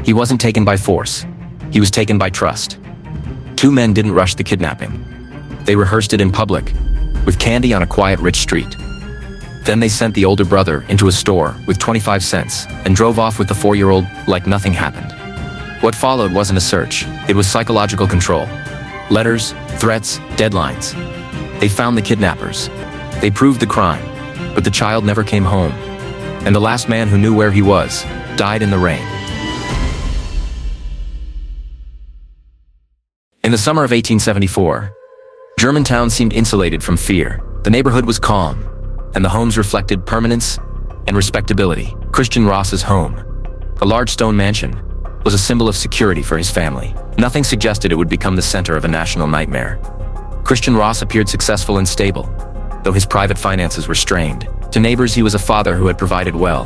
He wasn't taken by force. He was taken by trust. Two men didn't rush the kidnapping. They rehearsed it in public, with candy on a quiet rich street. Then they sent the older brother into a store with 25 cents and drove off with the 4-year-old like nothing happened. What followed wasn't a search, it was psychological control. Letters, threats, deadlines. They found the kidnappers. They proved the crime, but the child never came home. And the last man who knew where he was died in the rain. In the summer of 1874, Germantown seemed insulated from fear. The neighborhood was calm, and the homes reflected permanence and respectability. Christian Ross's home, a large stone mansion, was a symbol of security for his family. Nothing suggested it would become the center of a national nightmare. Christian Ross appeared successful and stable, though his private finances were strained. To neighbors, he was a father who had provided well,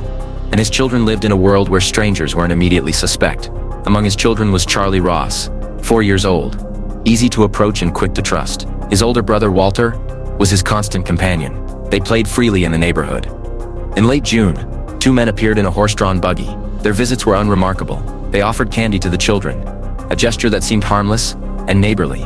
and his children lived in a world where strangers weren't immediately suspect. Among his children was Charley Ross, 4 years old, easy to approach and quick to trust. His older brother, Walter, was his constant companion. They played freely in the neighborhood. In late June, two men appeared in a horse-drawn buggy. Their visits were unremarkable. They offered candy to the children, a gesture that seemed harmless and neighborly.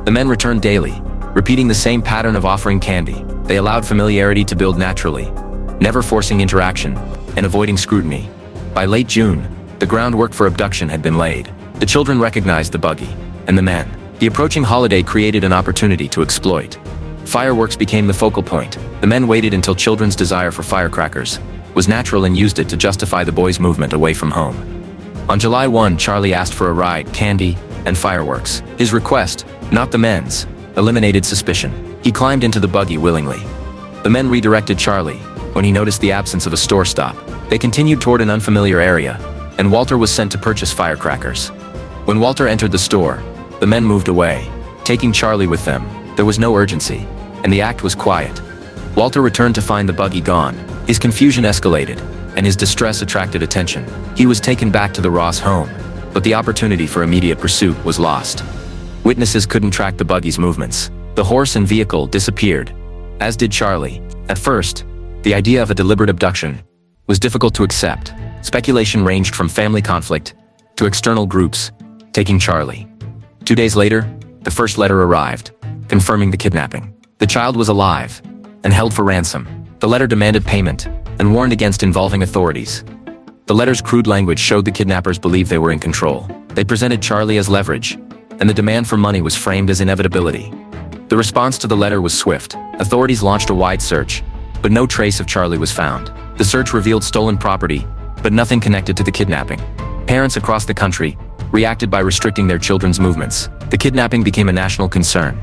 The men returned daily, repeating the same pattern of offering candy. They allowed familiarity to build naturally, never forcing interaction and avoiding scrutiny. By late June, the groundwork for abduction had been laid. The children recognized the buggy and the men. The approaching holiday created an opportunity to exploit. Fireworks became the focal point. The men waited until children's desire for firecrackers was natural and used it to justify the boys' movement away from home. On July 1, Charley asked for a ride, candy, and fireworks. His request, not the men's, eliminated suspicion. He climbed into the buggy willingly. The men redirected Charley when he noticed the absence of a store stop. They continued toward an unfamiliar area, and Walter was sent to purchase firecrackers. When Walter entered the store, the men moved away, taking Charley with them. There was no urgency, and the act was quiet. Walter returned to find the buggy gone. His confusion escalated, and his distress attracted attention. He was taken back to the Ross home, but the opportunity for immediate pursuit was lost. Witnesses couldn't track the buggy's movements. The horse and vehicle disappeared, as did Charley. At first, the idea of a deliberate abduction was difficult to accept. Speculation ranged from family conflict to external groups taking Charley. 2 days later, the first letter arrived, confirming the kidnapping. The child was alive and held for ransom. The letter demanded payment and warned against involving authorities. The letter's crude language showed the kidnappers believed they were in control. They presented Charley as leverage, and the demand for money was framed as inevitability. The response to the letter was swift. Authorities launched a wide search, but no trace of Charley was found. The search revealed stolen property, but nothing connected to the kidnapping. Parents across the country reacted by restricting their children's movements. The kidnapping became a national concern.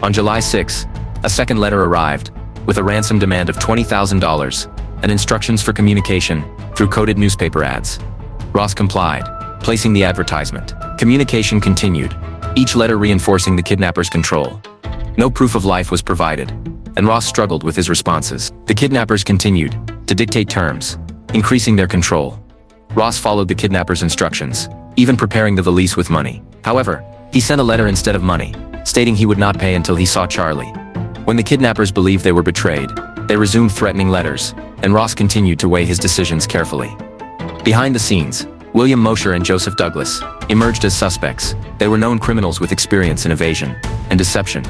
On July 6, a second letter arrived, with a ransom demand of $20,000 and instructions for communication through coded newspaper ads. Ross complied, placing the advertisement. Communication continued, each letter reinforcing the kidnappers' control. No proof of life was provided, and Ross struggled with his responses. The kidnappers continued to dictate terms, increasing their control. Ross followed the kidnappers' instructions, even preparing the valise with money. However, he sent a letter instead of money, stating he would not pay until he saw Charley. When the kidnappers believed they were betrayed, they resumed threatening letters, and Ross continued to weigh his decisions carefully. Behind the scenes, William Mosher and Joseph Douglas emerged as suspects. They were known criminals with experience in evasion and deception.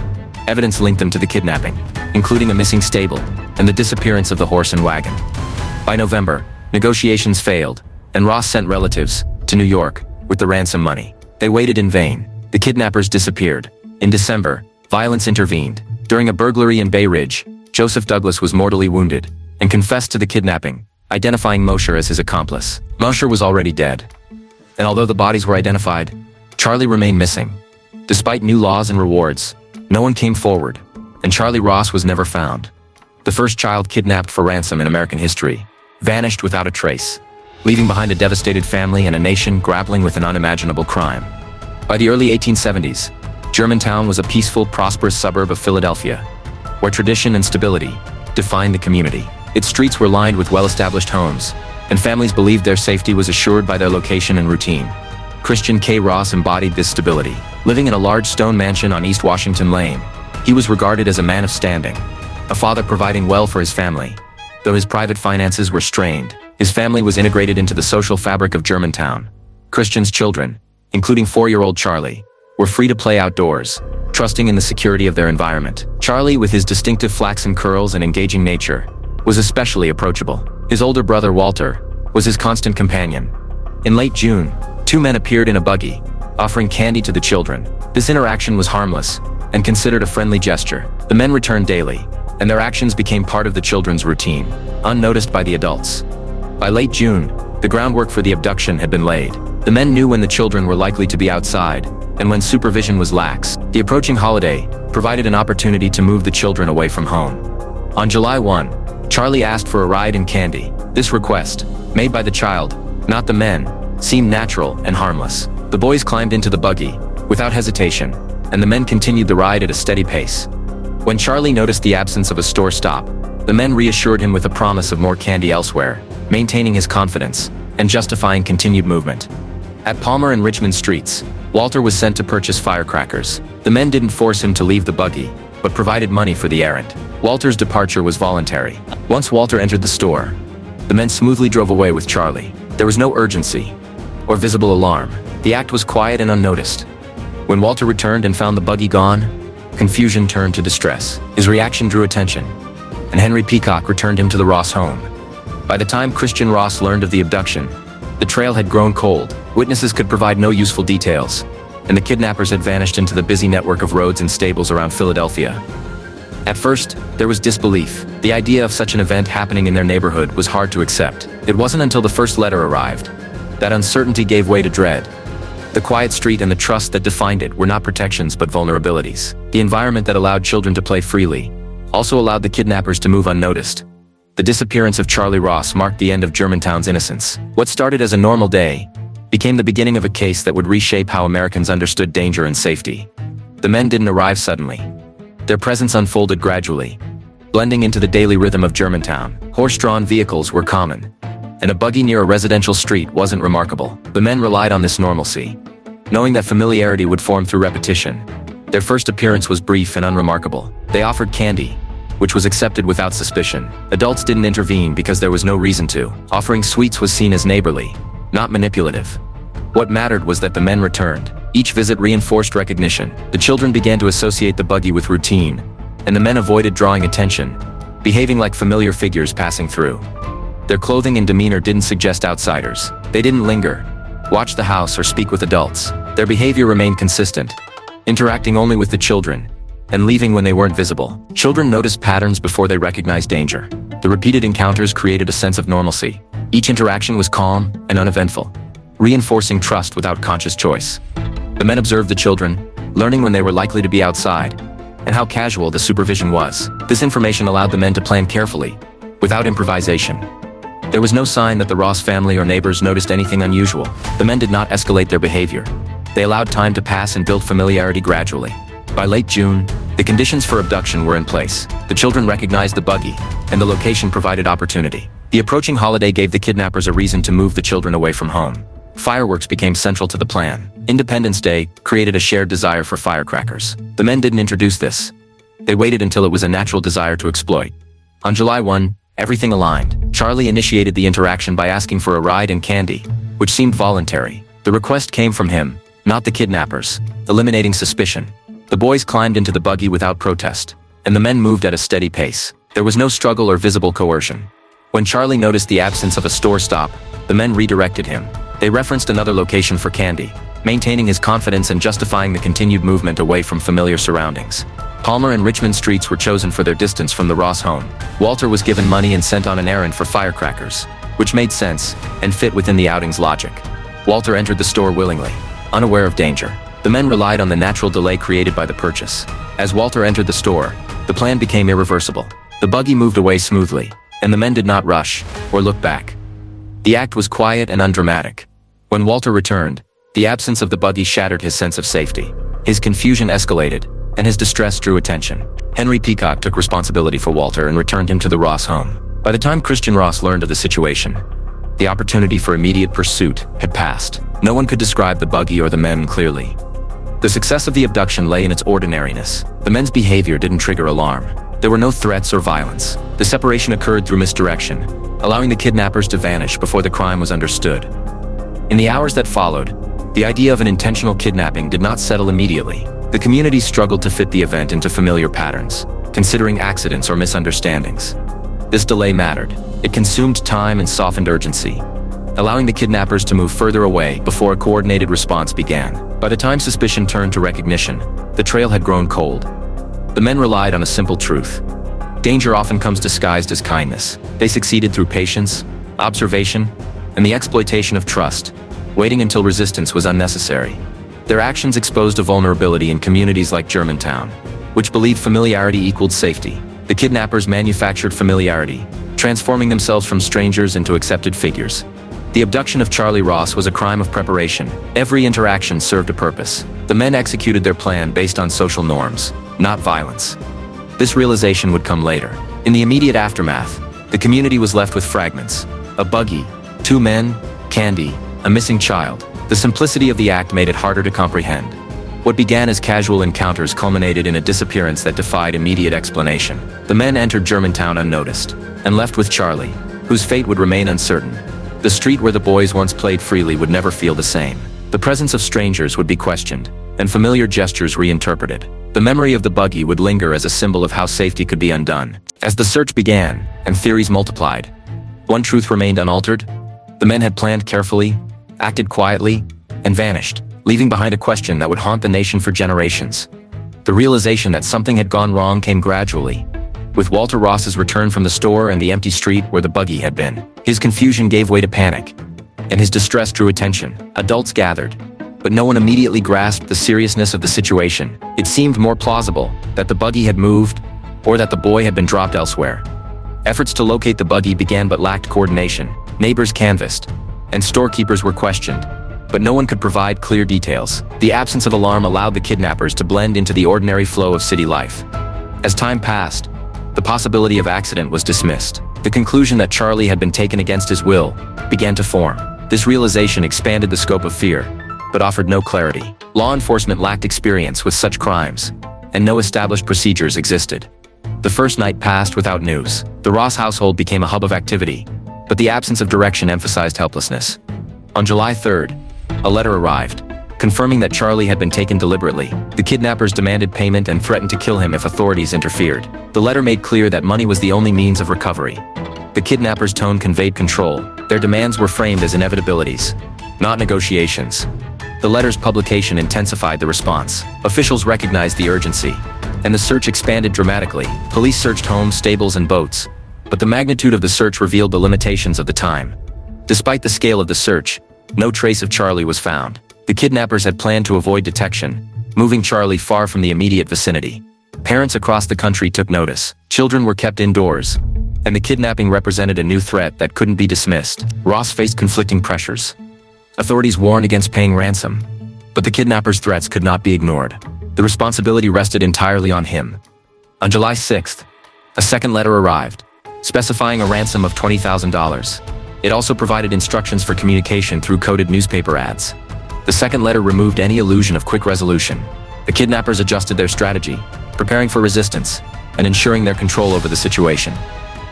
Evidence linked them to the kidnapping, including a missing stable and the disappearance of the horse and wagon. By November, negotiations failed, and Ross sent relatives to New York with the ransom money. They waited in vain. The kidnappers disappeared. In December, violence intervened. During a burglary in Bay Ridge, Joseph Douglas was mortally wounded and confessed to the kidnapping, identifying Mosher as his accomplice. Mosher was already dead, and although the bodies were identified, Charley remained missing. Despite new laws and rewards, no one came forward, and Charley Ross was never found. The first child kidnapped for ransom in American history vanished without a trace, leaving behind a devastated family and a nation grappling with an unimaginable crime. By the early 1870s, Germantown was a peaceful, prosperous suburb of Philadelphia, where tradition and stability defined the community. Its streets were lined with well-established homes, and families believed their safety was assured by their location and routine. Christian K. Ross embodied this stability. Living in a large stone mansion on East Washington Lane, he was regarded as a man of standing, a father providing well for his family. Though his private finances were strained, his family was integrated into the social fabric of Germantown, Christian's children, including 4-year-old Charley, were free to play outdoors, trusting in the security of their environment. Charley, with his distinctive flaxen curls and engaging nature, was especially approachable. His older brother Walter was his constant companion. In late June, 2 men appeared in a buggy, offering candy to the children. This interaction was harmless and considered a friendly gesture. The men returned daily, and their actions became part of the children's routine, unnoticed by the adults. By late June, the groundwork for the abduction had been laid. The men knew when the children were likely to be outside, and when supervision was lax. The approaching holiday provided an opportunity to move the children away from home. On July 1, Charley asked for a ride and candy. This request, made by the child, not the men, seemed natural and harmless. The boys climbed into the buggy, without hesitation, and the men continued the ride at a steady pace. When Charley noticed the absence of a store stop, the men reassured him with a promise of more candy elsewhere, maintaining his confidence and justifying continued movement. At Palmer and Richmond Streets, Walter was sent to purchase firecrackers. The men didn't force him to leave the buggy, but provided money for the errand. Walter's departure was voluntary. Once Walter entered the store, the men smoothly drove away with Charley. There was no urgency or visible alarm. The act was quiet and unnoticed. When Walter returned and found the buggy gone, confusion turned to distress. His reaction drew attention, and Henry Peacock returned him to the Ross home. By the time Christian Ross learned of the abduction, the trail had grown cold. Witnesses could provide no useful details, and the kidnappers had vanished into the busy network of roads and stables around Philadelphia. At first, there was disbelief. The idea of such an event happening in their neighborhood was hard to accept. It wasn't until the first letter arrived that uncertainty gave way to dread. The quiet street and the trust that defined it were not protections but vulnerabilities. The environment that allowed children to play freely also allowed the kidnappers to move unnoticed. The disappearance of Charley Ross marked the end of Germantown's innocence. What started as a normal day became the beginning of a case that would reshape how Americans understood danger and safety. The men didn't arrive suddenly. Their presence unfolded gradually, blending into the daily rhythm of Germantown. Horse-drawn vehicles were common, and a buggy near a residential street wasn't remarkable. The men relied on this normalcy, knowing that familiarity would form through repetition. Their first appearance was brief and unremarkable. They offered candy, which was accepted without suspicion. Adults didn't intervene because there was no reason to. Offering sweets was seen as neighborly, not manipulative. What mattered was that the men returned. Each visit reinforced recognition. The children began to associate the buggy with routine, and the men avoided drawing attention, behaving like familiar figures passing through. Their clothing and demeanor didn't suggest outsiders. They didn't linger, watch the house, or speak with adults. Their behavior remained consistent, interacting only with the children, and leaving when they weren't visible. Children noticed patterns before they recognized danger. The repeated encounters created a sense of normalcy. Each interaction was calm and uneventful, reinforcing trust without conscious choice. The men observed the children, learning when they were likely to be outside, and how casual the supervision was. This information allowed the men to plan carefully, without improvisation. There was no sign that the Ross family or neighbors noticed anything unusual. The men did not escalate their behavior. They allowed time to pass and built familiarity gradually. By late June, the conditions for abduction were in place. The children recognized the buggy, and the location provided opportunity. The approaching holiday gave the kidnappers a reason to move the children away from home. Fireworks became central to the plan. Independence Day created a shared desire for firecrackers. The men didn't introduce this. They waited until it was a natural desire to exploit. On July 1, everything aligned. Charley initiated the interaction by asking for a ride and candy, which seemed voluntary. The request came from him, not the kidnappers, eliminating suspicion. The boys climbed into the buggy without protest, and the men moved at a steady pace. There was no struggle or visible coercion. When Charley noticed the absence of a store stop, the men redirected him. They referenced another location for candy, maintaining his confidence and justifying the continued movement away from familiar surroundings. Palmer and Richmond Streets were chosen for their distance from the Ross home. Walter was given money and sent on an errand for firecrackers, which made sense and fit within the outing's logic. Walter entered the store willingly, unaware of danger. The men relied on the natural delay created by the purchase. As Walter entered the store, the plan became irreversible. The buggy moved away smoothly, and the men did not rush or look back. The act was quiet and undramatic. When Walter returned, the absence of the buggy shattered his sense of safety. His confusion escalated, and his distress drew attention. Henry Peacock took responsibility for Walter and returned him to the Ross home. By the time Christian Ross learned of the situation, the opportunity for immediate pursuit had passed. No one could describe the buggy or the men clearly. The success of the abduction lay in its ordinariness. The men's behavior didn't trigger alarm. There were no threats or violence. The separation occurred through misdirection, allowing the kidnappers to vanish before the crime was understood. In the hours that followed, the idea of an intentional kidnapping did not settle immediately. The community struggled to fit the event into familiar patterns, considering accidents or misunderstandings. This delay mattered. It consumed time and softened urgency, allowing the kidnappers to move further away before a coordinated response began. By the time suspicion turned to recognition, the trail had grown cold. The men relied on a simple truth. Danger often comes disguised as kindness. They succeeded through patience, observation, and the exploitation of trust, waiting until resistance was unnecessary. Their actions exposed a vulnerability in communities like Germantown, which believed familiarity equaled safety. The kidnappers manufactured familiarity, transforming themselves from strangers into accepted figures. The abduction of Charley Ross was a crime of preparation. Every interaction served a purpose. The men executed their plan based on social norms, not violence. This realization would come later. In the immediate aftermath, the community was left with fragments: a buggy, 2 men, candy, a missing child. The simplicity of the act made it harder to comprehend. What began as casual encounters culminated in a disappearance that defied immediate explanation. The men entered Germantown unnoticed, and left with Charley, whose fate would remain uncertain. The street where the boys once played freely would never feel the same. The presence of strangers would be questioned, and familiar gestures reinterpreted. The memory of the buggy would linger as a symbol of how safety could be undone. As the search began, and theories multiplied, one truth remained unaltered: the men had planned carefully, acted quietly, and vanished, leaving behind a question that would haunt the nation for generations. The realization that something had gone wrong came gradually, with Walter Ross's return from the store and the empty street where the buggy had been. His confusion gave way to panic, and his distress drew attention. Adults gathered, but no one immediately grasped the seriousness of the situation. It seemed more plausible that the buggy had moved, or that the boy had been dropped elsewhere. Efforts to locate the buggy began but lacked coordination. Neighbors canvassed, and storekeepers were questioned, but no one could provide clear details. The absence of alarm allowed the kidnappers to blend into the ordinary flow of city life. As time passed, the possibility of accident was dismissed. The conclusion that Charley had been taken against his will began to form. This realization expanded the scope of fear, but offered no clarity. Law enforcement lacked experience with such crimes, and no established procedures existed. The first night passed without news. The Ross household became a hub of activity, but the absence of direction emphasized helplessness. On July 3rd, a letter arrived, confirming that Charley had been taken deliberately. The kidnappers demanded payment and threatened to kill him if authorities interfered. The letter made clear that money was the only means of recovery. The kidnappers' tone conveyed control. Their demands were framed as inevitabilities, not negotiations. The letter's publication intensified the response. Officials recognized the urgency, and the search expanded dramatically. Police searched homes, stables, and boats, but the magnitude of the search revealed the limitations of the time. Despite the scale of the search, no trace of Charley was found. The kidnappers had planned to avoid detection, moving Charley far from the immediate vicinity. Parents across the country took notice. Children were kept indoors, and the kidnapping represented a new threat that couldn't be dismissed. Ross faced conflicting pressures. Authorities warned against paying ransom, but the kidnappers' threats could not be ignored. The responsibility rested entirely on him. On July 6th, a second letter arrived, specifying a ransom of $20,000. It also provided instructions for communication through coded newspaper ads. The second letter removed any illusion of quick resolution. The kidnappers adjusted their strategy, preparing for resistance and ensuring their control over the situation.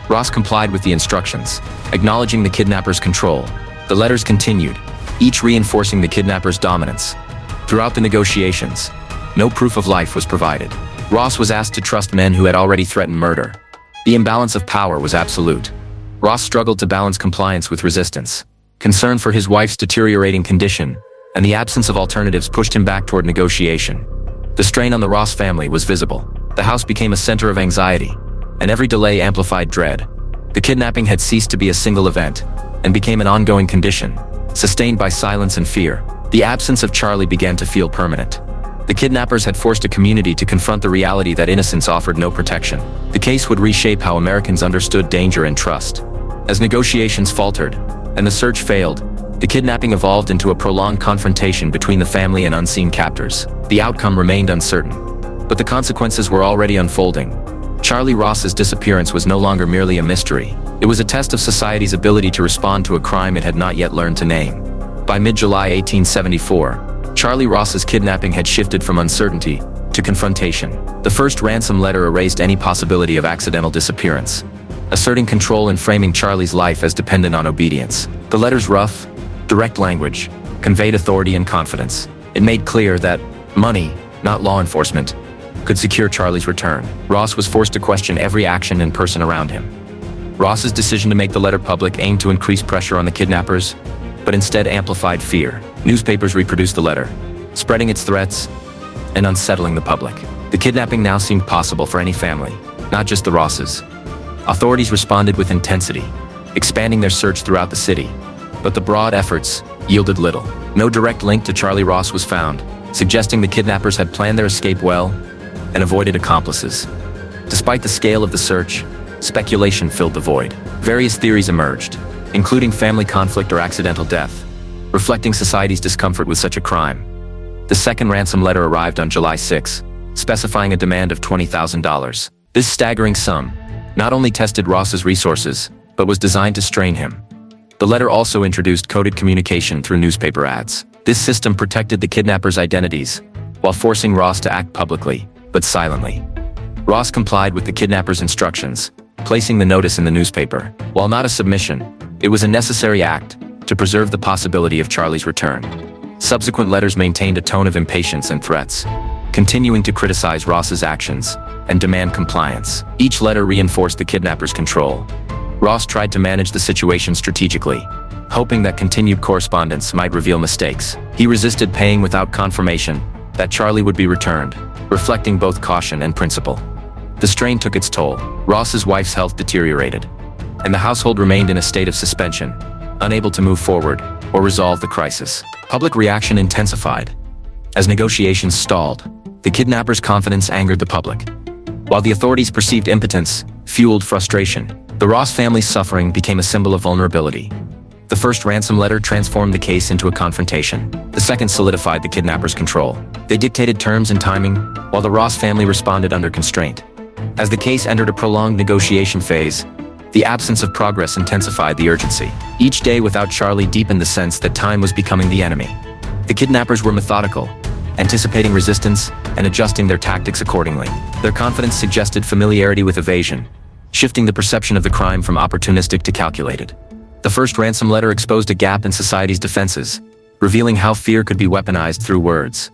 Ross complied with the instructions, acknowledging the kidnappers' control. The letters continued, each reinforcing the kidnappers' dominance. Throughout the negotiations, no proof of life was provided. Ross was asked to trust men who had already threatened murder. The imbalance of power was absolute. Ross struggled to balance compliance with resistance. Concern for his wife's deteriorating condition and the absence of alternatives pushed him back toward negotiation. The strain on the Ross family was visible. The house became a center of anxiety, and every delay amplified dread. The kidnapping had ceased to be a single event and became an ongoing condition, sustained by silence and fear. The absence of Charley began to feel permanent. The kidnappers had forced a community to confront the reality that innocence offered no protection. The case would reshape how Americans understood danger and trust. As negotiations faltered and the search failed, the kidnapping evolved into a prolonged confrontation between the family and unseen captors. The outcome remained uncertain, but the consequences were already unfolding. Charley Ross's disappearance was no longer merely a mystery. It was a test of society's ability to respond to a crime it had not yet learned to name. By mid-July 1874, Charley Ross's kidnapping had shifted from uncertainty to confrontation. The first ransom letter erased any possibility of accidental disappearance, asserting control and framing Charley's life as dependent on obedience. The letter's rough, direct language conveyed authority and confidence. It made clear that money, not law enforcement, could secure Charlie's return. Ross was forced to question every action and person around him. Ross's decision to make the letter public aimed to increase pressure on the kidnappers, but instead amplified fear. Newspapers reproduced the letter, spreading its threats and unsettling the public. The kidnapping now seemed possible for any family, not just the Rosses. Authorities responded with intensity, expanding their search throughout the city, but the broad efforts yielded little. No direct link to Charley Ross was found, suggesting the kidnappers had planned their escape well and avoided accomplices. Despite the scale of the search, speculation filled the void. Various theories emerged, including family conflict or accidental death, reflecting society's discomfort with such a crime. The second ransom letter arrived on July 6, specifying a demand of $20,000. This staggering sum not only tested Ross's resources, but was designed to strain him. The letter also introduced coded communication through newspaper ads. This system protected the kidnappers' identities, while forcing Ross to act publicly, but silently. Ross complied with the kidnappers' instructions, placing the notice in the newspaper. While not a submission, it was a necessary act to preserve the possibility of Charlie's return. Subsequent letters maintained a tone of impatience and threats, continuing to criticize Ross's actions and demand compliance. Each letter reinforced the kidnappers' control. Ross tried to manage the situation strategically, hoping that continued correspondence might reveal mistakes. He resisted paying without confirmation that Charlie would be returned, reflecting both caution and principle. The strain took its toll. Ross's wife's health deteriorated, and the household remained in a state of suspension, unable to move forward or resolve the crisis. Public reaction intensified. As negotiations stalled, the kidnappers' confidence angered the public. While the authorities' perceived impotence fueled frustration, the Ross family's suffering became a symbol of vulnerability. The first ransom letter transformed the case into a confrontation. The second solidified the kidnappers' control. They dictated terms and timing, while the Ross family responded under constraint. As the case entered a prolonged negotiation phase, the absence of progress intensified the urgency. Each day without Charlie deepened the sense that time was becoming the enemy. The kidnappers were methodical, anticipating resistance and adjusting their tactics accordingly. Their confidence suggested familiarity with evasion, shifting the perception of the crime from opportunistic to calculated. The first ransom letter exposed a gap in society's defenses, revealing how fear could be weaponized through words.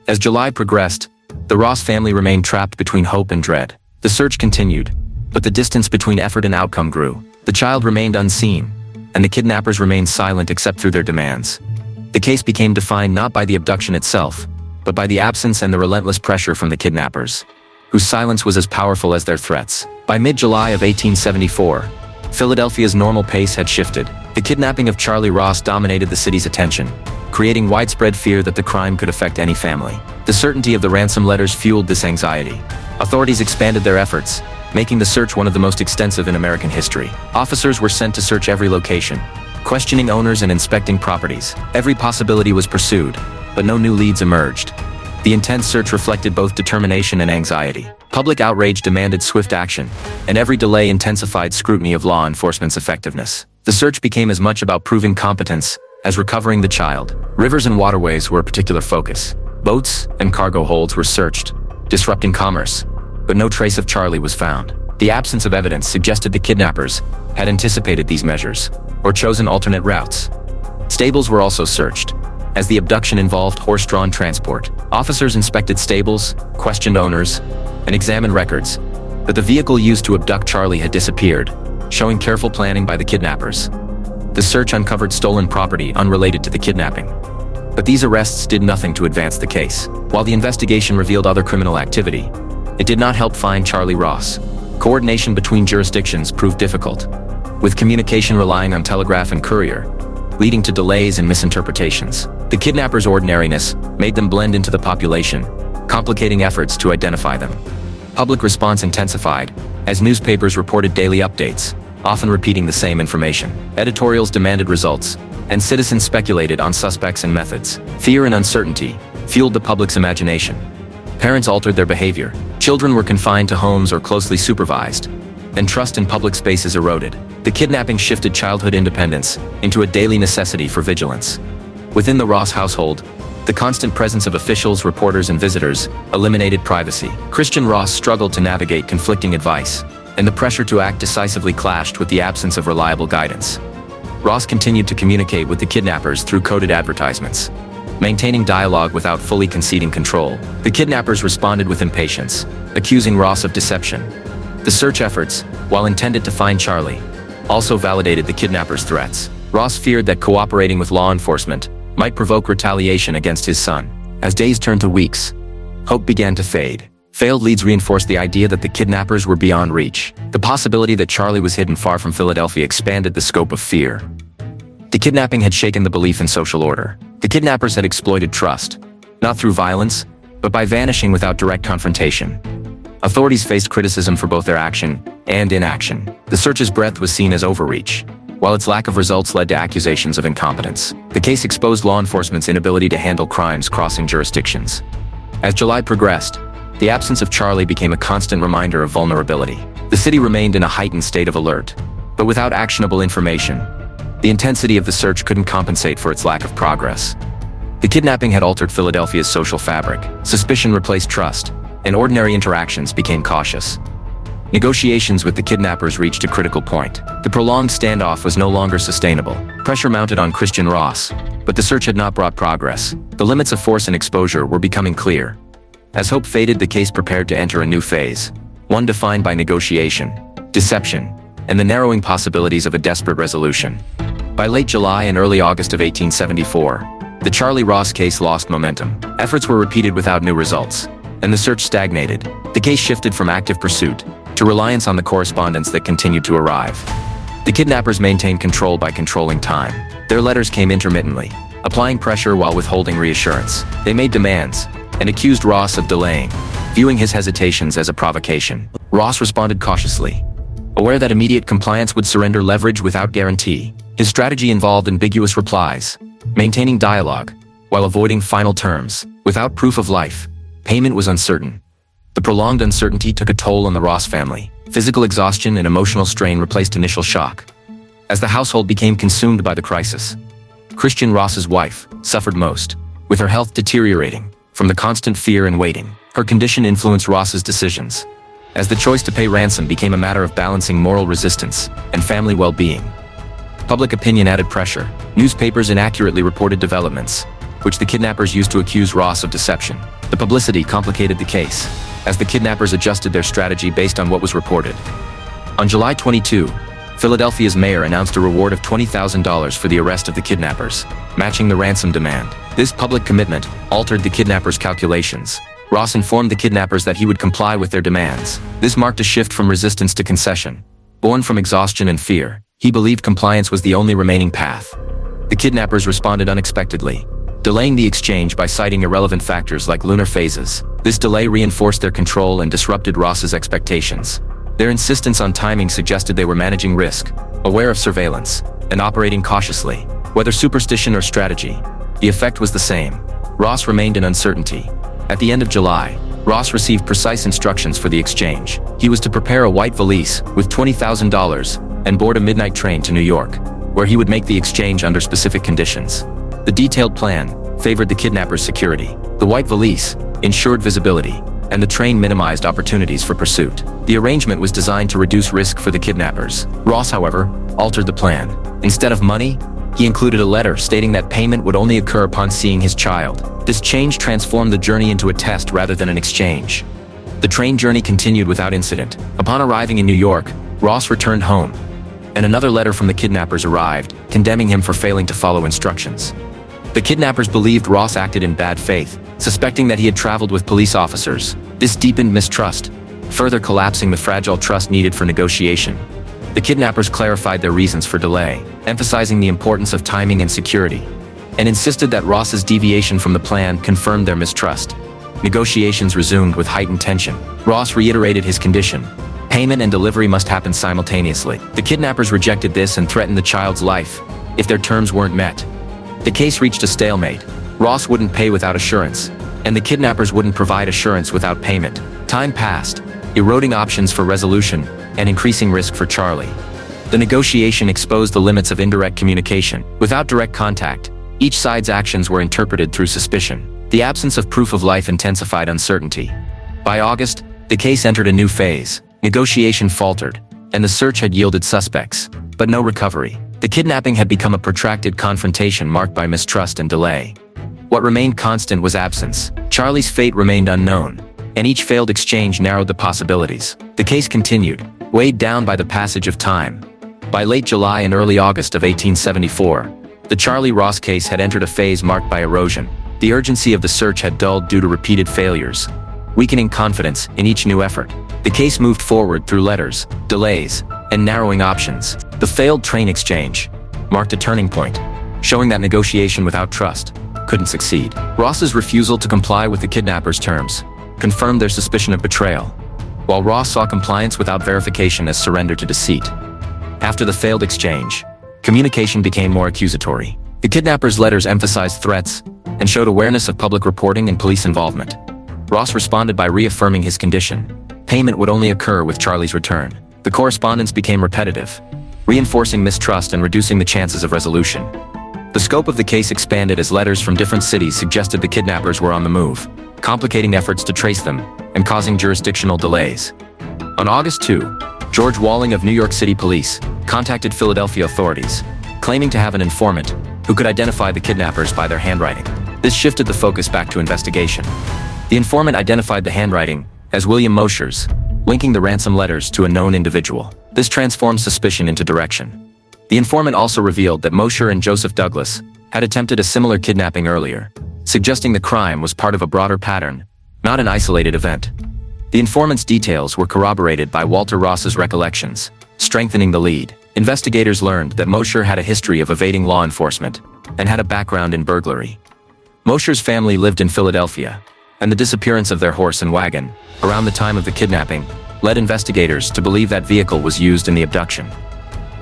As July progressed, the Ross family remained trapped between hope and dread. The search continued, but the distance between effort and outcome grew. The child remained unseen, and the kidnappers remained silent except through their demands. The case became defined not by the abduction itself, but by the absence and the relentless pressure from the kidnappers, whose silence was as powerful as their threats. By mid-July of 1874, Philadelphia's normal pace had shifted. The kidnapping of Charley Ross dominated the city's attention, creating widespread fear that the crime could affect any family. The certainty of the ransom letters fueled this anxiety. Authorities expanded their efforts, making the search one of the most extensive in American history. Officers were sent to search every location, questioning owners and inspecting properties. Every possibility was pursued, but no new leads emerged. The intense search reflected both determination and anxiety. Public outrage demanded swift action, and every delay intensified scrutiny of law enforcement's effectiveness. The search became as much about proving competence as recovering the child. Rivers and waterways were a particular focus. Boats and cargo holds were searched, disrupting commerce, but no trace of Charlie was found. The absence of evidence suggested the kidnappers had anticipated these measures, or chosen alternate routes. Stables were also searched, as the abduction involved horse-drawn transport. Officers inspected stables, questioned owners, and examined records, but the vehicle used to abduct Charlie had disappeared, showing careful planning by the kidnappers. The search uncovered stolen property unrelated to the kidnapping, but these arrests did nothing to advance the case. While the investigation revealed other criminal activity, it did not help find Charley Ross. Coordination between jurisdictions proved difficult, with communication relying on telegraph and courier, leading to delays and misinterpretations. The kidnappers' ordinariness made them blend into the population, complicating efforts to identify them. Public response intensified, as newspapers reported daily updates, often repeating the same information. Editorials demanded results, and citizens speculated on suspects and methods. Fear and uncertainty fueled the public's imagination. Parents altered their behavior. Children were confined to homes or closely supervised, and trust in public spaces eroded. The kidnapping shifted childhood independence into a daily necessity for vigilance. Within the Ross household, the constant presence of officials, reporters, and visitors eliminated privacy. Christian Ross struggled to navigate conflicting advice, and the pressure to act decisively clashed with the absence of reliable guidance. Ross continued to communicate with the kidnappers through coded advertisements, maintaining dialogue without fully conceding control. The kidnappers responded with impatience, accusing Ross of deception. The search efforts, while intended to find Charley, also validated the kidnappers' threats. Ross feared that cooperating with law enforcement might provoke retaliation against his son. As days turned to weeks, hope began to fade. Failed leads reinforced the idea that the kidnappers were beyond reach. The possibility that Charley was hidden far from Philadelphia expanded the scope of fear. The kidnapping had shaken the belief in social order. The kidnappers had exploited trust, not through violence, but by vanishing without direct confrontation. Authorities faced criticism for both their action and inaction. The search's breadth was seen as overreach, while its lack of results led to accusations of incompetence. The case exposed law enforcement's inability to handle crimes crossing jurisdictions. As July progressed, the absence of Charley became a constant reminder of vulnerability. The city remained in a heightened state of alert, but without actionable information, the intensity of the search couldn't compensate for its lack of progress. The kidnapping had altered Philadelphia's social fabric. Suspicion replaced trust, and ordinary interactions became cautious. Negotiations with the kidnappers reached a critical point. The prolonged standoff was no longer sustainable. Pressure mounted on Christian Ross, but the search had not brought progress. The limits of force and exposure were becoming clear. As hope faded, the case prepared to enter a new phase, one defined by negotiation, deception, and the narrowing possibilities of a desperate resolution. By late July and early August of 1874, the Charley Ross case lost momentum. Efforts were repeated without new results, and the search stagnated. The case shifted from active pursuit to reliance on the correspondence that continued to arrive. The kidnappers maintained control by controlling time. Their letters came intermittently, applying pressure while withholding reassurance. They made demands, and accused Ross of delaying, viewing his hesitations as a provocation. Ross responded cautiously, aware that immediate compliance would surrender leverage without guarantee. His strategy involved ambiguous replies, maintaining dialogue, while avoiding final terms. Without proof of life, payment was uncertain. The prolonged uncertainty took a toll on the Ross family. Physical exhaustion and emotional strain replaced initial shock. As the household became consumed by the crisis, Christian Ross's wife suffered most, with her health deteriorating from the constant fear and waiting. Her condition influenced Ross's decisions, as the choice to pay ransom became a matter of balancing moral resistance and family well-being. Public opinion added pressure. Newspapers inaccurately reported developments, which the kidnappers used to accuse Ross of deception. The publicity complicated the case, as the kidnappers adjusted their strategy based on what was reported. On July 22, Philadelphia's mayor announced a reward of $20,000 for the arrest of the kidnappers, matching the ransom demand. This public commitment altered the kidnappers' calculations. Ross informed the kidnappers that he would comply with their demands. This marked a shift from resistance to concession. Born from exhaustion and fear, he believed compliance was the only remaining path. The kidnappers responded unexpectedly, delaying the exchange by citing irrelevant factors like lunar phases. This delay reinforced their control and disrupted Ross's expectations. Their insistence on timing suggested they were managing risk, aware of surveillance, and operating cautiously. Whether superstition or strategy, the effect was the same. Ross remained in uncertainty. At the end of July, Ross received precise instructions for the exchange. He was to prepare a white valise with $20,000 and board a midnight train to New York, where he would make the exchange under specific conditions. The detailed plan favored the kidnappers' security. The white valise ensured visibility, and the train minimized opportunities for pursuit. The arrangement was designed to reduce risk for the kidnappers. Ross, however, altered the plan. Instead of money, he included a letter stating that payment would only occur upon seeing his child. This change transformed the journey into a test rather than an exchange. The train journey continued without incident. Upon arriving in New York, Ross returned home, and another letter from the kidnappers arrived, condemning him for failing to follow instructions. The kidnappers believed Ross acted in bad faith, suspecting that he had traveled with police officers. This deepened mistrust, further collapsing the fragile trust needed for negotiation. The kidnappers clarified their reasons for delay, emphasizing the importance of timing and security, and insisted that Ross's deviation from the plan confirmed their mistrust. Negotiations resumed with heightened tension. Ross reiterated his condition: payment and delivery must happen simultaneously. The kidnappers rejected this and threatened the child's life if their terms weren't met. The case reached a stalemate. Ross wouldn't pay without assurance, and the kidnappers wouldn't provide assurance without payment. Time passed, eroding options for resolution and increasing risk for Charley. The negotiation exposed the limits of indirect communication. Without direct contact, each side's actions were interpreted through suspicion. The absence of proof of life intensified uncertainty. By August, the case entered a new phase. Negotiation faltered, and the search had yielded suspects, but no recovery. The kidnapping had become a protracted confrontation marked by mistrust and delay. What remained constant was absence. Charley's fate remained unknown, and each failed exchange narrowed the possibilities. The case continued, weighed down by the passage of time. By late July and early August of 1874, the Charley Ross case had entered a phase marked by erosion. The urgency of the search had dulled due to repeated failures, weakening confidence in each new effort. The case moved forward through letters, delays, and narrowing options. The failed train exchange marked a turning point, showing that negotiation without trust couldn't succeed. Ross's refusal to comply with the kidnappers' terms confirmed their suspicion of betrayal, while Ross saw compliance without verification as surrender to deceit. After the failed exchange, communication became more accusatory. The kidnappers' letters emphasized threats and showed awareness of public reporting and police involvement. Ross responded by reaffirming his condition. Payment would only occur with Charley's return. The correspondence became repetitive, reinforcing mistrust and reducing the chances of resolution. The scope of the case expanded as letters from different cities suggested the kidnappers were on the move, complicating efforts to trace them and causing jurisdictional delays. On August 2, George Walling of New York City Police contacted Philadelphia authorities, claiming to have an informant who could identify the kidnappers by their handwriting. This shifted the focus back to investigation. The informant identified the handwriting as William Mosher's, linking the ransom letters to a known individual. This transformed suspicion into direction. The informant also revealed that Mosher and Joseph Douglas had attempted a similar kidnapping earlier, suggesting the crime was part of a broader pattern, not an isolated event. The informant's details were corroborated by Walter Ross's recollections, strengthening the lead. Investigators learned that Mosher had a history of evading law enforcement and had a background in burglary. Mosher's family lived in Philadelphia, and the disappearance of their horse and wagon, around the time of the kidnapping, led investigators to believe that vehicle was used in the abduction.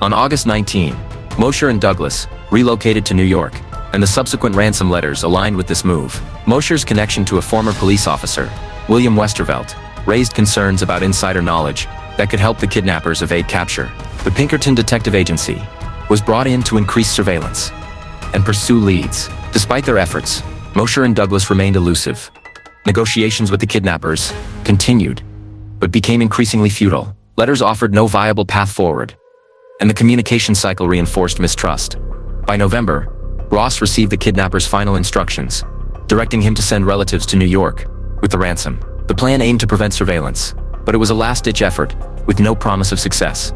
On August 19, Mosher and Douglas relocated to New York, and the subsequent ransom letters aligned with this move. Mosher's connection to a former police officer, William Westervelt, raised concerns about insider knowledge that could help the kidnappers evade capture. The Pinkerton Detective Agency was brought in to increase surveillance and pursue leads. Despite their efforts, Mosher and Douglas remained elusive. Negotiations with the kidnappers continued, but became increasingly futile. Letters offered no viable path forward, and the communication cycle reinforced mistrust. By November, Ross received the kidnappers' final instructions, directing him to send relatives to New York with the ransom. The plan aimed to prevent surveillance, but it was a last-ditch effort with no promise of success.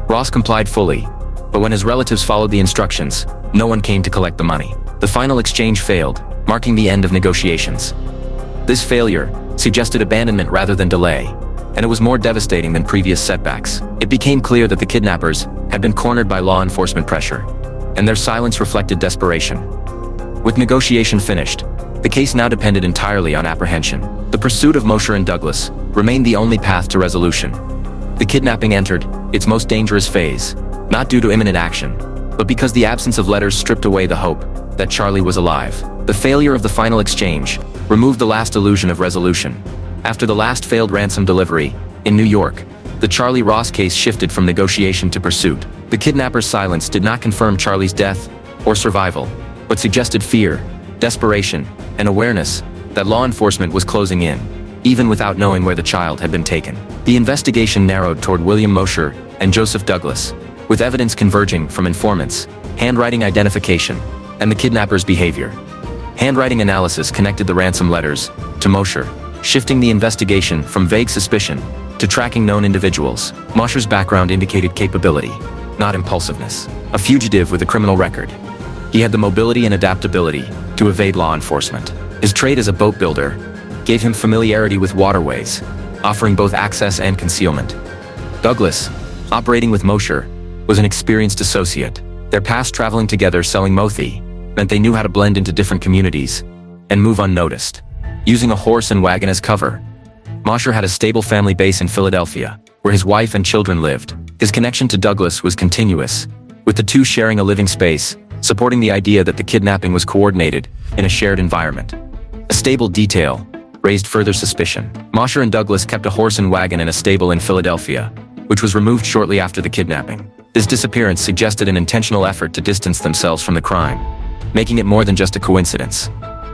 Ross complied fully, but when his relatives followed the instructions, no one came to collect the money. The final exchange failed, marking the end of negotiations. This failure suggested abandonment rather than delay, and it was more devastating than previous setbacks. It became clear that the kidnappers had been cornered by law enforcement pressure, and their silence reflected desperation. With negotiation finished, the case now depended entirely on apprehension. The pursuit of Mosher and Douglas remained the only path to resolution. The kidnapping entered its most dangerous phase, not due to imminent action, but because the absence of letters stripped away the hope that Charley was alive. The failure of the final exchange removed the last illusion of resolution. After the last failed ransom delivery, in New York, the Charley Ross case shifted from negotiation to pursuit. The kidnappers' silence did not confirm Charley's death or survival, but suggested fear, desperation, and awareness that law enforcement was closing in, even without knowing where the child had been taken. The investigation narrowed toward William Mosher and Joseph Douglas, with evidence converging from informants, handwriting identification, and the kidnappers' behavior. Handwriting analysis connected the ransom letters to Mosher, shifting the investigation from vague suspicion to tracking known individuals. Mosher's background indicated capability, not impulsiveness. A fugitive with a criminal record, he had the mobility and adaptability to evade law enforcement. His trade as a boat builder gave him familiarity with waterways, offering both access and concealment. Douglas, operating with Mosher, was an experienced associate. Their past traveling together selling mothi meant they knew how to blend into different communities and move unnoticed. Using a horse and wagon as cover, Mosher had a stable family base in Philadelphia, where his wife and children lived. His connection to Douglas was continuous, with the two sharing a living space, supporting the idea that the kidnapping was coordinated in a shared environment. A stable detail raised further suspicion. Mosher and Douglas kept a horse and wagon in a stable in Philadelphia, which was removed shortly after the kidnapping. This disappearance suggested an intentional effort to distance themselves from the crime, making it more than just a coincidence.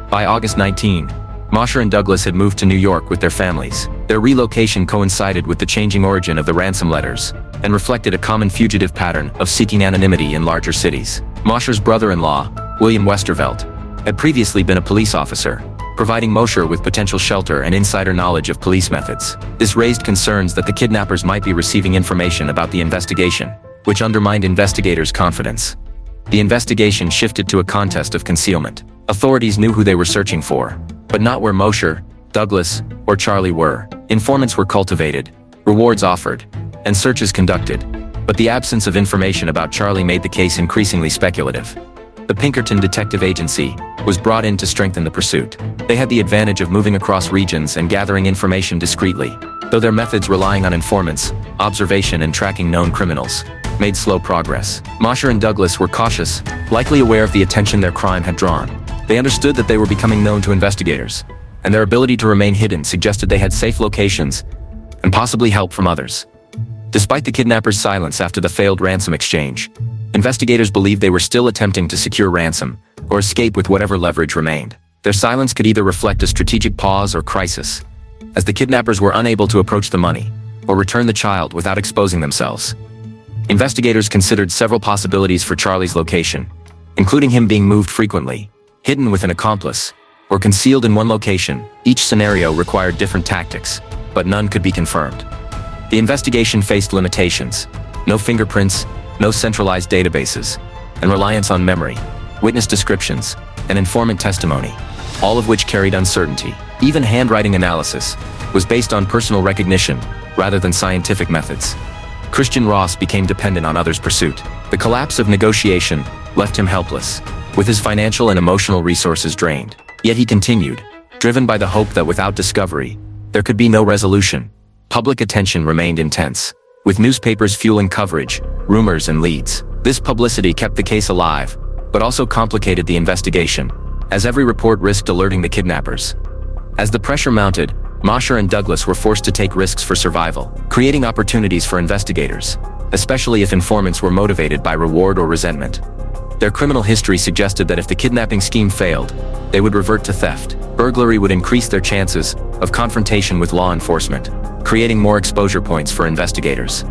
By August 19, Mosher and Douglas had moved to New York with their families. Their relocation coincided with the changing origin of the ransom letters and reflected a common fugitive pattern of seeking anonymity in larger cities. Mosher's brother-in-law, William Westervelt, had previously been a police officer, providing Mosher with potential shelter and insider knowledge of police methods. This raised concerns that the kidnappers might be receiving information about the investigation, which undermined investigators' confidence. The investigation shifted to a contest of concealment. Authorities knew who they were searching for, but not where Mosher, Douglas, or Charley were. Informants were cultivated, rewards offered, and searches conducted, but the absence of information about Charley made the case increasingly speculative. The Pinkerton Detective Agency was brought in to strengthen the pursuit. They had the advantage of moving across regions and gathering information discreetly, though their methods relying on informants, observation and tracking known criminals made slow progress. Mosher and Douglas were cautious, likely aware of the attention their crime had drawn. They understood that they were becoming known to investigators, and their ability to remain hidden suggested they had safe locations and possibly help from others. Despite the kidnappers' silence after the failed ransom exchange, investigators believed they were still attempting to secure ransom or escape with whatever leverage remained. Their silence could either reflect a strategic pause or crisis, as the kidnappers were unable to approach the money or return the child without exposing themselves. Investigators considered several possibilities for Charley's location, including him being moved frequently, hidden with an accomplice, or concealed in one location. Each scenario required different tactics, but none could be confirmed. The investigation faced limitations: no fingerprints, no centralized databases, and reliance on memory, witness descriptions, and informant testimony, all of which carried uncertainty. Even handwriting analysis was based on personal recognition rather than scientific methods. Christian Ross became dependent on others' pursuit. The collapse of negotiation left him helpless, with his financial and emotional resources drained. Yet he continued, driven by the hope that without discovery, there could be no resolution. Public attention remained intense, with newspapers fueling coverage, rumors and leads. This publicity kept the case alive, but also complicated the investigation, as every report risked alerting the kidnappers. As the pressure mounted, Mosher and Douglas were forced to take risks for survival, creating opportunities for investigators, especially if informants were motivated by reward or resentment. Their criminal history suggested that if the kidnapping scheme failed, they would revert to theft. Burglary would increase their chances of confrontation with law enforcement, creating more exposure points for investigators.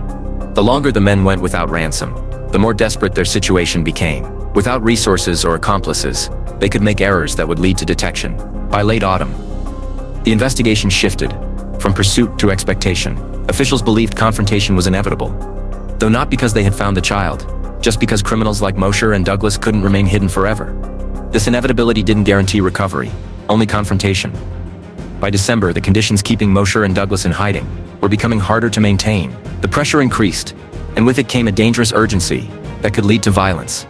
The longer the men went without ransom, the more desperate their situation became. Without resources or accomplices, they could make errors that would lead to detection. By late autumn, the investigation shifted from pursuit to expectation. Officials believed confrontation was inevitable, though not because they had found the child, just because criminals like Mosher and Douglas couldn't remain hidden forever. This inevitability didn't guarantee recovery, only confrontation. By December, the conditions keeping Mosher and Douglas in hiding were becoming harder to maintain. The pressure increased, and with it came a dangerous urgency that could lead to violence.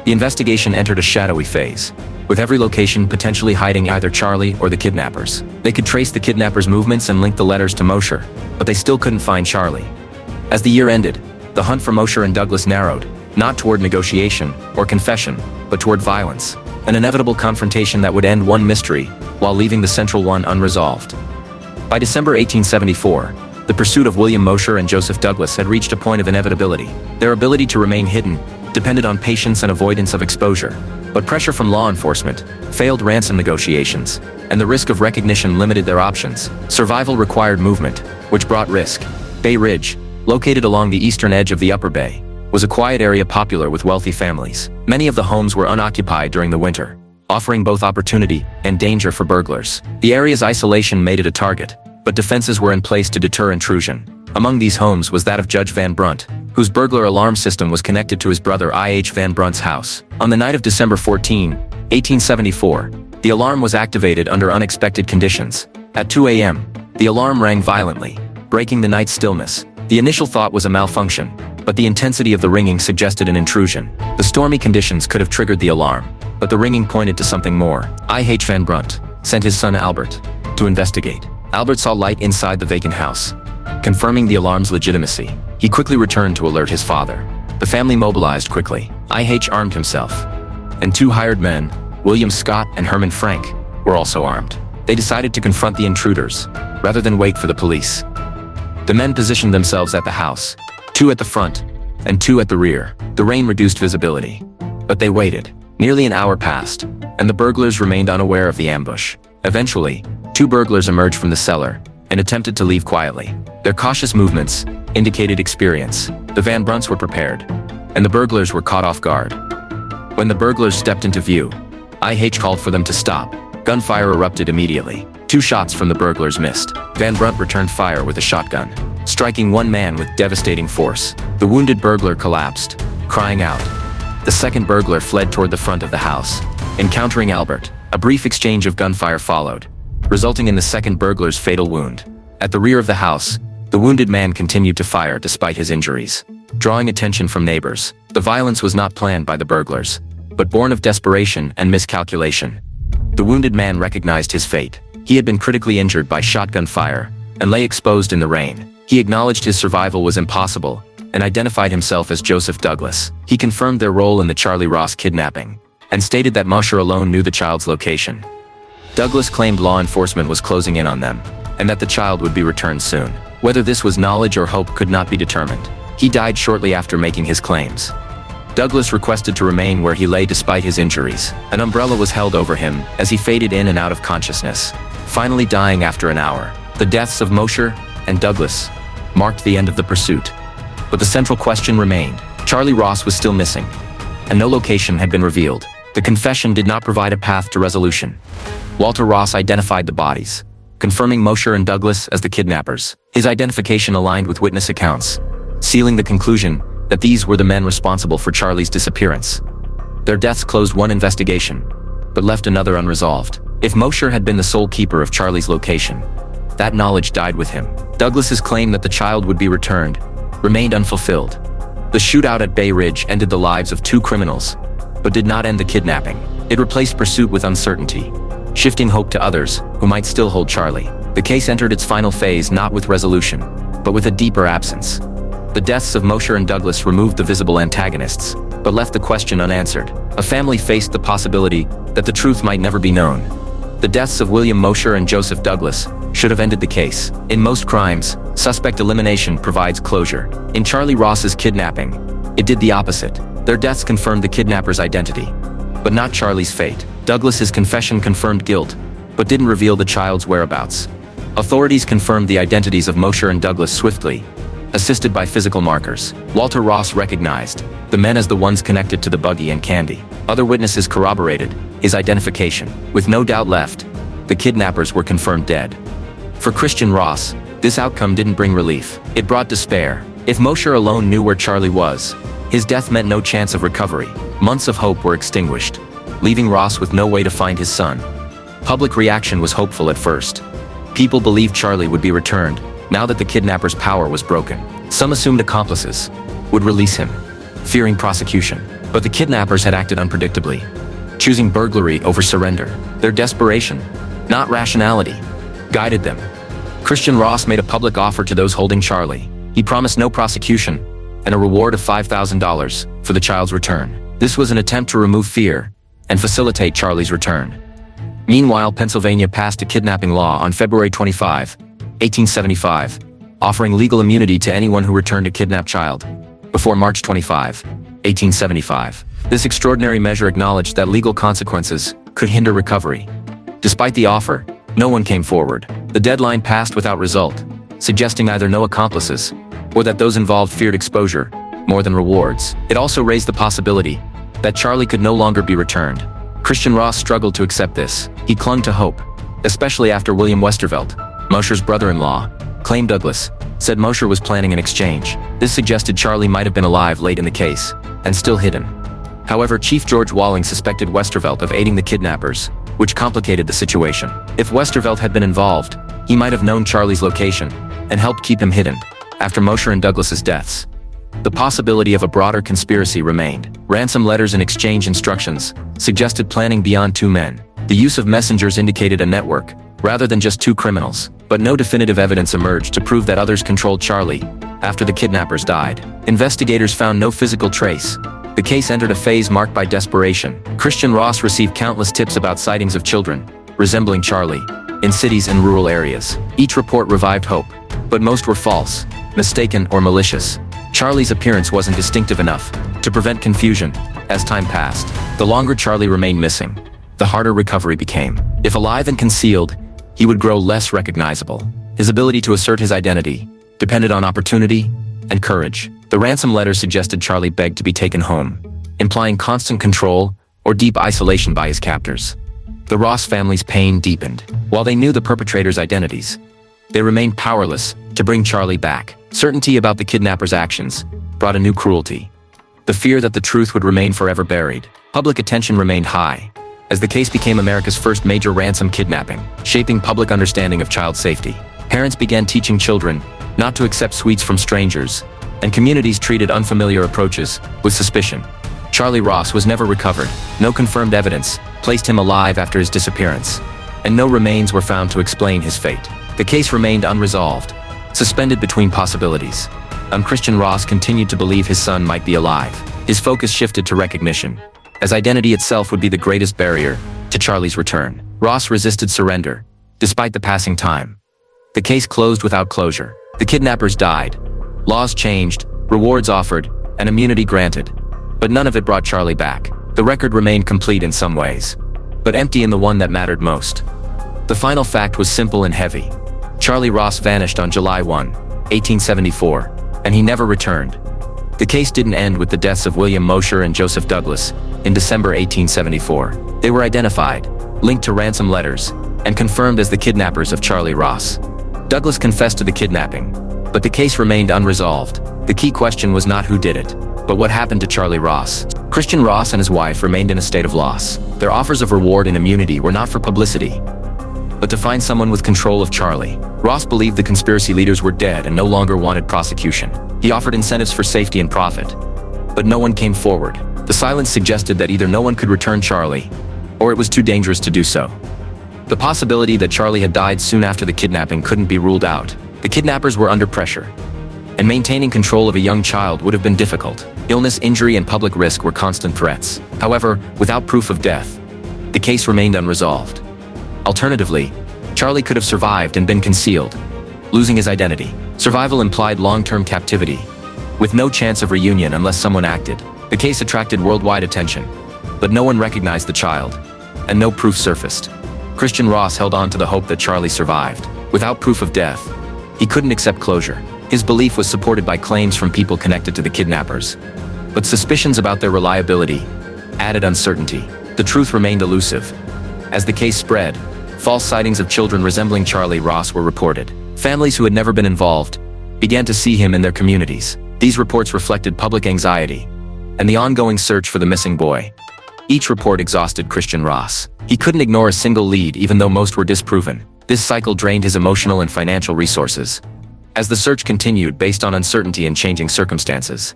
The investigation entered a shadowy phase, with every location potentially hiding either Charley or the kidnappers. They could trace the kidnappers' movements and link the letters to Mosher, but they still couldn't find Charley. As the year ended, the hunt for Mosher and Douglas narrowed, not toward negotiation or confession, but toward violence, an inevitable confrontation that would end one mystery while leaving the central one unresolved. By December 1874, the pursuit of William Mosher and Joseph Douglas had reached a point of inevitability. Their ability to remain hidden depended on patience and avoidance of exposure, but pressure from law enforcement, failed ransom negotiations, and the risk of recognition limited their options. Survival required movement, which brought risk. Bay Ridge, located along the eastern edge of the Upper Bay, was a quiet area popular with wealthy families. Many of the homes were unoccupied during the winter, offering both opportunity and danger for burglars. The area's isolation made it a target, but defenses were in place to deter intrusion. Among these homes was that of Judge Van Brunt, whose burglar alarm system was connected to his brother I.H. Van Brunt's house. On the night of December 14, 1874, the alarm was activated under unexpected conditions. At 2 a.m., the alarm rang violently, breaking the night's stillness. The initial thought was a malfunction, but the intensity of the ringing suggested an intrusion. The stormy conditions could have triggered the alarm, but the ringing pointed to something more. I.H. Van Brunt sent his son Albert to investigate. Albert saw light inside the vacant house, confirming the alarm's legitimacy. He quickly returned to alert his father. The family mobilized quickly. I.H. armed himself, and two hired men, William Scott and Herman Frank, were also armed. They decided to confront the intruders, rather than wait for the police. The men positioned themselves at the house, 2 at the front, and 2 at the rear. The rain reduced visibility, but they waited. Nearly an hour passed, and the burglars remained unaware of the ambush. Eventually, 2 burglars emerged from the cellar, and attempted to leave quietly. Their cautious movements indicated experience. The Van Brunts were prepared, and the burglars were caught off guard. When the burglars stepped into view, IH called for them to stop. Gunfire erupted immediately. 2 shots from the burglars missed. Van Brunt returned fire with a shotgun, striking one man with devastating force. The wounded burglar collapsed, crying out. The second burglar fled toward the front of the house, encountering Albert. A brief exchange of gunfire followed, resulting in the second burglar's fatal wound. At the rear of the house, the wounded man continued to fire despite his injuries, drawing attention from neighbors. The violence was not planned by the burglars, but born of desperation and miscalculation. The wounded man recognized his fate. He had been critically injured by shotgun fire and lay exposed in the rain. He acknowledged his survival was impossible and identified himself as Joseph Douglas. He confirmed their role in the Charley Ross kidnapping and stated that Mosher alone knew the child's location. Douglas claimed law enforcement was closing in on them and that the child would be returned soon. Whether this was knowledge or hope could not be determined. He died shortly after making his claims. Douglas requested to remain where he lay despite his injuries. An umbrella was held over him as he faded in and out of consciousness, finally dying after an hour. The deaths of Mosher and Douglas marked the end of the pursuit. But the central question remained. Charley Ross was still missing, and no location had been revealed. The confession did not provide a path to resolution. Walter Ross identified the bodies, confirming Mosher and Douglas as the kidnappers. His identification aligned with witness accounts, sealing the conclusion that these were the men responsible for Charley's disappearance. Their deaths closed one investigation, but left another unresolved. If Mosher had been the sole keeper of Charley's location, that knowledge died with him. Douglas's claim that the child would be returned remained unfulfilled. The shootout at Bay Ridge ended the lives of 2 criminals, but did not end the kidnapping. It replaced pursuit with uncertainty, shifting hope to others who might still hold Charley. The case entered its final phase not with resolution, but with a deeper absence. The deaths of Mosher and Douglas removed the visible antagonists, but left the question unanswered. A family faced the possibility that the truth might never be known. The deaths of William Mosher and Joseph Douglas should have ended the case. In most crimes, suspect elimination provides closure. In Charley Ross's kidnapping, it did the opposite. Their deaths confirmed the kidnapper's identity, but not Charley's fate. Douglas's confession confirmed guilt, but didn't reveal the child's whereabouts. Authorities confirmed the identities of Mosher and Douglas swiftly, assisted by physical markers. Walter Ross recognized the men as the ones connected to the buggy and candy. Other witnesses corroborated his identification. With no doubt left, the kidnappers were confirmed dead. For Christian Ross, this outcome didn't bring relief. It brought despair. If Mosher alone knew where Charley was, his death meant no chance of recovery. Months of hope were extinguished, leaving Ross with no way to find his son. Public reaction was hopeful at first. People believed Charley would be returned, now that the kidnapper's power was broken. Some assumed accomplices would release him, fearing prosecution. But the kidnappers had acted unpredictably, choosing burglary over surrender. Their desperation, not rationality, guided them. Christian Ross made a public offer to those holding Charley. He promised no prosecution and a reward of $5,000 for the child's return. This was an attempt to remove fear and facilitate Charley's return. Meanwhile, Pennsylvania passed a kidnapping law on February 25, 1875, offering legal immunity to anyone who returned a kidnapped child before March 25, 1875. This extraordinary measure acknowledged that legal consequences could hinder recovery. Despite the offer, no one came forward. The deadline passed without result, suggesting either no accomplices or that those involved feared exposure more than rewards. It also raised the possibility that Charley could no longer be returned. Christian Ross struggled to accept this. He clung to hope, especially after William Westervelt, Mosher's brother-in-law, claimed Douglas said Mosher was planning an exchange. This suggested Charley might have been alive late in the case and still hidden. However, Chief George Walling suspected Westervelt of aiding the kidnappers, which complicated the situation. If Westervelt had been involved, he might have known Charley's location and helped keep him hidden. After Mosher and Douglas's deaths, the possibility of a broader conspiracy remained. Ransom letters and exchange instructions suggested planning beyond 2 men. The use of messengers indicated a network, rather than just 2 criminals. But no definitive evidence emerged to prove that others controlled Charley after the kidnappers died. Investigators found no physical trace. The case entered a phase marked by desperation. Christian Ross received countless tips about sightings of children resembling Charley in cities and rural areas. Each report revived hope, but most were false, mistaken, or malicious. Charley's appearance wasn't distinctive enough to prevent confusion. As time passed, the longer Charley remained missing, the harder recovery became. If alive and concealed, he would grow less recognizable. His ability to assert his identity depended on opportunity and courage. The ransom letter suggested Charley begged to be taken home, implying constant control or deep isolation by his captors. The Ross family's pain deepened. While they knew the perpetrators' identities, they remained powerless to bring Charley back. Certainty about the kidnappers' actions brought a new cruelty. The fear that the truth would remain forever buried. Public attention remained high, as the case became America's first major ransom kidnapping, shaping public understanding of child safety. Parents began teaching children not to accept sweets from strangers, and communities treated unfamiliar approaches with suspicion. Charley Ross was never recovered. No confirmed evidence placed him alive after his disappearance, and no remains were found to explain his fate. The case remained unresolved, suspended between possibilities. Christian Ross continued to believe his son might be alive. His focus shifted to recognition, as identity itself would be the greatest barrier to Charley's return. Ross resisted surrender, despite the passing time. The case closed without closure. The kidnappers died. Laws changed, rewards offered, and immunity granted. But none of it brought Charley back. The record remained complete in some ways, but empty in the one that mattered most. The final fact was simple and heavy. Charley Ross vanished on July 1, 1874, and he never returned. The case didn't end with the deaths of William Mosher and Joseph Douglas in December 1874. They were identified, linked to ransom letters, and confirmed as the kidnappers of Charley Ross. Douglas confessed to the kidnapping, but the case remained unresolved. The key question was not who did it, but what happened to Charley Ross. Christian Ross and his wife remained in a state of loss. Their offers of reward and immunity were not for publicity, but to find someone with control of Charley. Ross believed the conspiracy leaders were dead and no longer wanted prosecution. He offered incentives for safety and profit, but no one came forward. The silence suggested that either no one could return Charley, or it was too dangerous to do so. The possibility that Charley had died soon after the kidnapping couldn't be ruled out. The kidnappers were under pressure, and maintaining control of a young child would have been difficult. Illness, injury, and public risk were constant threats. However, without proof of death, the case remained unresolved. Alternatively, Charley could have survived and been concealed, losing his identity. Survival implied long-term captivity, with no chance of reunion unless someone acted. The case attracted worldwide attention, but no one recognized the child, and no proof surfaced. Christian Ross held on to the hope that Charley survived. Without proof of death, he couldn't accept closure. His belief was supported by claims from people connected to the kidnappers, but suspicions about their reliability added uncertainty. The truth remained elusive. As the case spread, false sightings of children resembling Charley Ross were reported. Families who had never been involved began to see him in their communities. These reports reflected public anxiety and the ongoing search for the missing boy. Each report exhausted Christian Ross. He couldn't ignore a single lead even though most were disproven. This cycle drained his emotional and financial resources, as the search continued based on uncertainty and changing circumstances.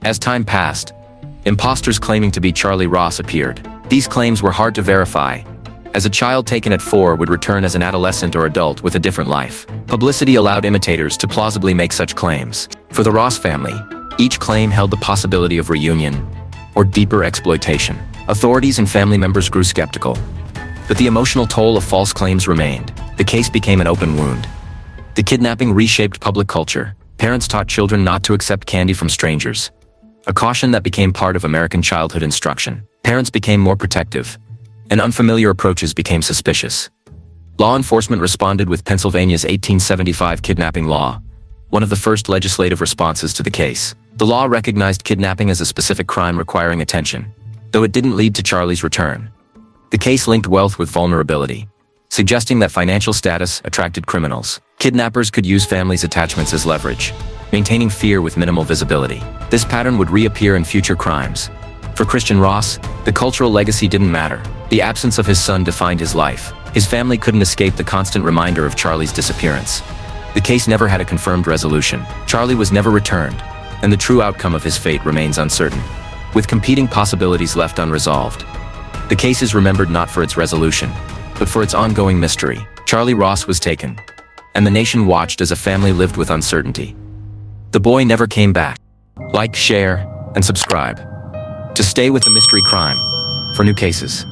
As time passed, imposters claiming to be Charley Ross appeared. These claims were hard to verify, as a child taken at 4 would return as an adolescent or adult with a different life. Publicity allowed imitators to plausibly make such claims. For the Ross family, each claim held the possibility of reunion or deeper exploitation. Authorities and family members grew skeptical, but the emotional toll of false claims remained. The case became an open wound. The kidnapping reshaped public culture. Parents taught children not to accept candy from strangers, a caution that became part of American childhood instruction. Parents became more protective, and unfamiliar approaches became suspicious. Law enforcement responded with Pennsylvania's 1875 kidnapping law, one of the first legislative responses to the case. The law recognized kidnapping as a specific crime requiring attention, though it didn't lead to Charley's return. The case linked wealth with vulnerability, suggesting that financial status attracted criminals. Kidnappers could use families' attachments as leverage, maintaining fear with minimal visibility. This pattern would reappear in future crimes. For Christian Ross, the cultural legacy didn't matter. The absence of his son defined his life. His family couldn't escape the constant reminder of Charley's disappearance. The case never had a confirmed resolution. Charley was never returned, and the true outcome of his fate remains uncertain, with competing possibilities left unresolved. The case is remembered not for its resolution, but for its ongoing mystery. Charley Ross was taken, and the nation watched as a family lived with uncertainty. The boy never came back. Like, share, and subscribe to stay with the mystery crime for new cases.